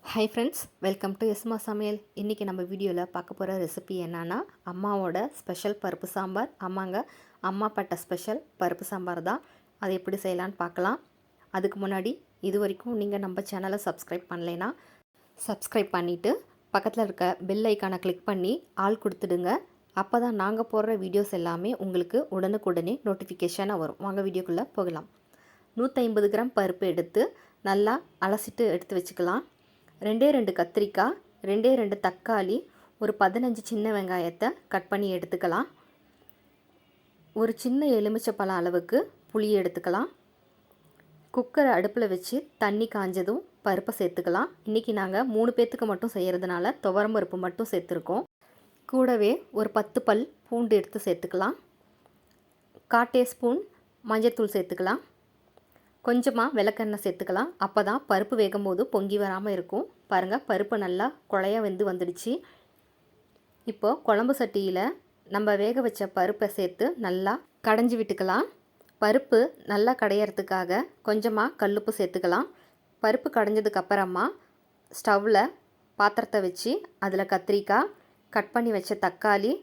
Hi friends, welcome to எஸ்மா சமையல். இன்றைக்கி நம்ம வீடியோவில் பார்க்க போகிற ரெசிபி என்னன்னா அம்மாவோட ஸ்பெஷல் பருப்பு சாம்பார். அம்மாப்பட்ட ஸ்பெஷல் பருப்பு சாம்பார் தான். அதை எப்படி செய்யலான்னு பார்க்கலாம். அதுக்கு முன்னாடி இது வரைக்கும் நீங்கள் நம்ம சேனலை சப்ஸ்கிரைப் பண்ணலைன்னா சப்ஸ்கிரைப் பண்ணிவிட்டு பக்கத்தில் இருக்க பெல் ஐக்கானை கிளிக் பண்ணி ஆல் கொடுத்துடுங்க. அப்போ தான் நாங்கள் போடுற வீடியோஸ் எல்லாமே உங்களுக்கு உடனுக்குடனே நோட்டிஃபிகேஷனாக வரும். வாங்க வீடியோக்குள்ளே போகலாம். 150 கிராம் பருப்பு எடுத்து நல்லா அலசிட்டு எடுத்து வச்சுக்கலாம். 2 கத்திரிக்காய், 2 தக்காளி, ஒரு 15 சின்ன வெங்காயத்தை கட் பண்ணி எடுத்துக்கலாம். ஒரு சின்ன எலுமிச்சப்பழம் அளவுக்கு புளி எடுத்துக்கலாம். குக்கரை அடுப்பில் வச்சு தண்ணி காஞ்சதும் பருப்பை சேர்த்துக்கலாம். இன்றைக்கி நாங்கள் 3 பேர்த்துக்கு மட்டும் செய்கிறதுனால துவரம் பருப்பு மட்டும் சேர்த்துருக்கோம். கூடவே ஒரு 10 பல் பூண்டு எடுத்து சேர்த்துக்கலாம். 1/4 டீஸ்பூன் மஞ்சள்தூள் சேர்த்துக்கலாம். கொஞ்சமாக விளக்கெண்ணெய் சேர்த்துக்கலாம். அப்போ தான் பருப்பு வேகும் போது பொங்கி வராமல் இருக்கும். பாருங்கள், பருப்பு நல்லா குழையாக வெந்து வந்துடுச்சு. இப்போது குழம்பு சட்டியில் நம்ம வேக வச்ச பருப்பை சேர்த்து நல்லா கடைஞ்சி விட்டுக்கலாம். பருப்பு நல்லா கடையிறதுக்காக கொஞ்சமாக கல்லுப்பு சேர்த்துக்கலாம். பருப்பு கடைஞ்சதுக்கப்புறமா ஸ்டவ்வில் பாத்திரத்தை வச்சு அதில் கத்திரிக்காய், கட் பண்ணி வச்ச தக்காளி,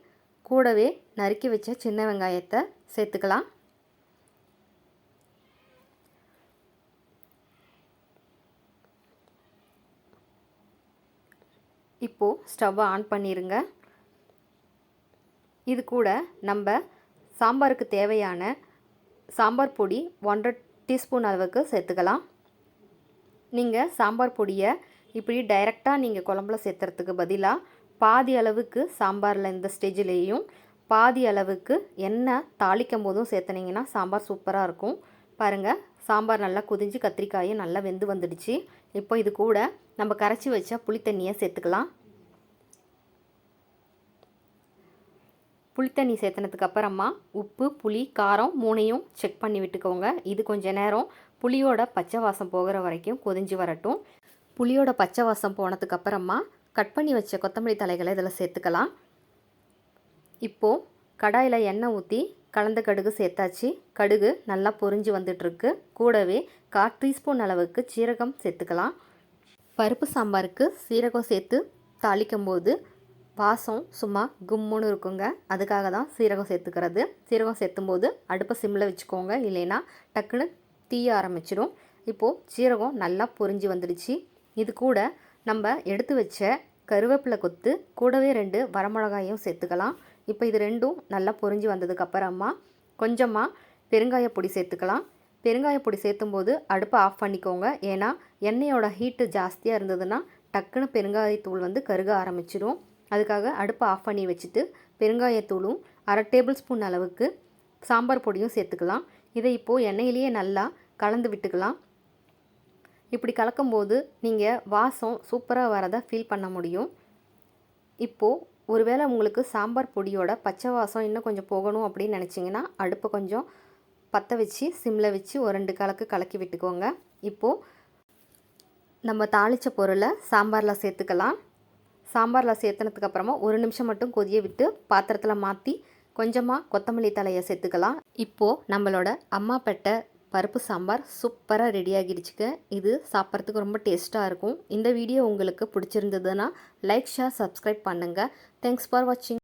கூடவே நறுக்கி வச்ச சின்ன வெங்காயத்தை சேர்த்துக்கலாம். இப்போது ஸ்டவ்வை ஆன் பண்ணிடுங்க. இது கூட நம்ம சாம்பாருக்கு தேவையான சாம்பார் பொடி 1/2 டீஸ்பூன் அளவுக்கு சேர்த்துக்கலாம். நீங்கள் சாம்பார் பொடியை இப்படி டைரெக்டாக நீங்கள் குழம்புல சேர்த்துறதுக்கு பதிலாக பாதி அளவுக்கு சாம்பாரில் இந்த ஸ்டேஜிலேயும் பாதி அளவுக்கு எண்ணெய் தாளிக்கும் போதும் சேர்த்துனீங்கன்னா சாம்பார் சூப்பராக இருக்கும். பாருங்கள், சாம்பார் நல்லா கொதிஞ்சு கத்திரிக்காயும் நல்லா வெந்து வந்துடுச்சு. இப்போ இது கூட நம்ம கரைச்சி வச்ச புளி தண்ணியை சேர்த்துக்கலாம். புளித்தண்ணி சேர்த்துனதுக்கு அப்புறமா உப்பு, புளி, காரம் 3ஐயும் செக் பண்ணி விட்டுக்கோங்க. இது கொஞ்சம் நேரம் புளியோட பச்சை வாசம் போகிற வரைக்கும் கொதிஞ்சு வரட்டும். புளியோட பச்சை வாசம் போனதுக்கப்புறமா கட் பண்ணி வச்ச கொத்தமல்லி தலைகளை இதில் சேர்த்துக்கலாம். இப்போது கடாயில் எண்ணெய் ஊற்றி கலந்த கடுகு சேர்த்தாச்சு. கடுகு நல்லா பொரிஞ்சு வந்துட்டுருக்கு. கூடவே 1/4 டீஸ்பூன் அளவுக்கு சீரகம் சேர்த்துக்கலாம். பருப்பு சாம்பாருக்கு சீரகம் சேர்த்து தாளிக்கும் போது வாசம் சும்மா கும்முன்னு இருக்குங்க. அதுக்காக தான் சீரகம் சேர்த்துக்கிறது. சீரகம் சேர்த்தும்போது அடுப்பை சிம்மில் வச்சுக்கோங்க, இல்லைன்னா டக்குன்னு தீய ஆரம்பிச்சிடும். இப்போது சீரகம் நல்லா பொரிஞ்சு வந்துடுச்சு. இது கூட நம்ம எடுத்து வச்ச கருவேப்பிலை கொத்து, கூடவே 2 வரமிளகாயும் சேர்த்துக்கலாம். இப்போ இது ரெண்டும் நல்லா பொரிஞ்சு வந்ததுக்கப்புறமா கொஞ்சமாக பெருங்காய பொடி சேர்த்துக்கலாம். பெருங்காய பொடி சேர்த்தும்போது அடுப்பை ஆஃப் பண்ணிக்கோங்க. ஏன்னா எண்ணெயோட ஹீட்டு ஜாஸ்தியாக இருந்ததுன்னா டக்குன்னு பெருங்காயத்தூள் கருக ஆரம்பிச்சிடும். அதுக்காக அடுப்பை ஆஃப் பண்ணி வச்சுட்டு பெருங்காயத்தூளும் 1/2 டேபிள் ஸ்பூன் அளவுக்கு சாம்பார் பொடியும் சேர்த்துக்கலாம். இதை இப்போது எண்ணெயிலேயே நல்லா கலந்து விட்டுக்கலாம். இப்படி கலக்கும்போது நீங்கள் வாசம் சூப்பராக வரதை ஃபீல் பண்ண முடியும். இப்போது ஒருவேளை உங்களுக்கு சாம்பார் பொடியோட பச்சை வாசம் இன்னும் கொஞ்சம் போகணும் அப்படின்னு நினச்சிங்கன்னா அடுப்பை கொஞ்சம் பற்ற வச்சு சிம்மில் வச்சு ஒரு 2 கலக்கி விட்டுக்கோங்க. இப்போது நம்ம தாளித்த பொருளை சாம்பாரில் சேர்த்துக்கலாம். சாம்பாரில் சேர்த்துனதுக்கப்புறமா 1 நிமிஷம் மட்டும் கொதிய விட்டு பாத்திரத்தில் மாற்றி கொஞ்சமாக கொத்தமல்லி தலையை சேர்த்துக்கலாம். இப்போது நம்மளோட அம்மாப்பேட்டை பருப்பு சாம்பார் சூப்பராக ரெடி ஆகிடுச்சுங்க. இது சாப்பிட்றதுக்கு ரொம்ப டேஸ்ட்டாக இருக்கும். இந்த வீடியோ உங்களுக்கு பிடிச்சிருந்ததுன்னா லைக், ஷேர், சப்ஸ்கிரைப் பண்ணுங்கள். தேங்க்ஸ் ஃபார் வாட்சிங்.